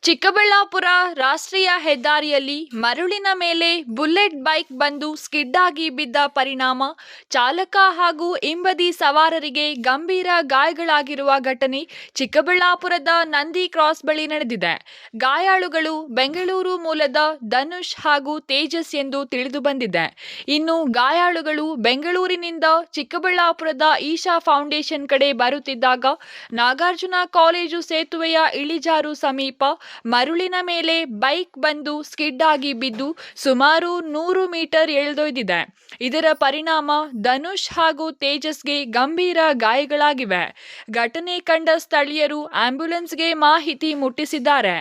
ಚಿಕ್ಕಬಳ್ಳಾಪುರ ರಾಷ್ಟ್ರೀಯ ಹೆದ್ದಾರಿಯಲ್ಲಿ ಮರಳಿನ ಮೇಲೆ ಬುಲೆಟ್ ಬೈಕ್ ಬಂದು ಸ್ಕಿಡ್ ಆಗಿ ಬಿದ್ದ ಪರಿಣಾಮ ಚಾಲಕ ಹಾಗೂ ಹಿಂಬದಿ ಸವಾರರಿಗೆ ಗಂಭೀರ ಗಾಯಗಳಾಗಿರುವ ಘಟನೆ ಚಿಕ್ಕಬಳ್ಳಾಪುರದ ನಂದಿ ಕ್ರಾಸ್ ಬಳಿ ನಡೆದಿದೆ. ಗಾಯಾಳುಗಳು ಬೆಂಗಳೂರು ಮೂಲದ ಧನುಷ್ ಹಾಗೂ ತೇಜಸ್ ಎಂದು ತಿಳಿದು ಬಂದಿದೆ. ಇನ್ನು ಗಾಯಾಳುಗಳು ಬೆಂಗಳೂರಿನಿಂದ ಚಿಕ್ಕಬಳ್ಳಾಪುರದ ಈಶಾ ಫೌಂಡೇಶನ್ ಕಡೆ ಬರುತ್ತಿದ್ದಾಗ ನಾಗಾರ್ಜುನ ಕಾಲೇಜು ಸೇತುವೆಯ ಇಳಿಜಾರು ಸಮೀಪ ಮರಳಿನ ಮೇಲೆ ಬೈಕ್ ಬಂದು ಸ್ಕಿಡ್ ಆಗಿ ಬಿದ್ದು ಸುಮಾರು 100 ಮೀಟರ್ ಎಳೆದೊಯ್ದಿದೆ. ಇದರ ಪರಿಣಾಮ ಧನುಷ್ ಹಾಗೂ ತೇಜಸ್ಗೆ ಗಂಭೀರ ಗಾಯಗಳಾಗಿವೆ. ಘಟನೆ ಕಂಡ ಸ್ಥಳೀಯರು ಆಂಬ್ಯುಲೆನ್ಸ್ಗೆ ಮಾಹಿತಿ ಮುಟ್ಟಿಸಿದ್ದಾರೆ.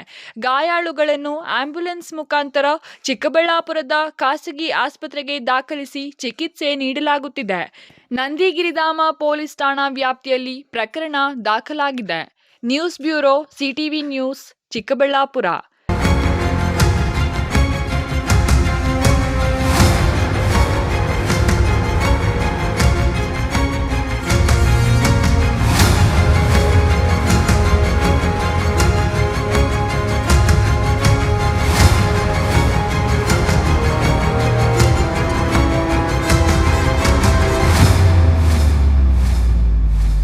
ಗಾಯಾಳುಗಳನ್ನು ಆಂಬ್ಯುಲೆನ್ಸ್ ಮುಖಾಂತರ ಚಿಕ್ಕಬಳ್ಳಾಪುರದ ಖಾಸಗಿ ಆಸ್ಪತ್ರೆಗೆ ದಾಖಲಿಸಿ ಚಿಕಿತ್ಸೆ ನೀಡಲಾಗುತ್ತಿದೆ. ನಂದಿಗಿರಿಧಾಮ ಪೊಲೀಸ್ ಠಾಣಾ ವ್ಯಾಪ್ತಿಯಲ್ಲಿ ಪ್ರಕರಣ ದಾಖಲಾಗಿದೆ. News bureau, CTV news, Chikkaballapur.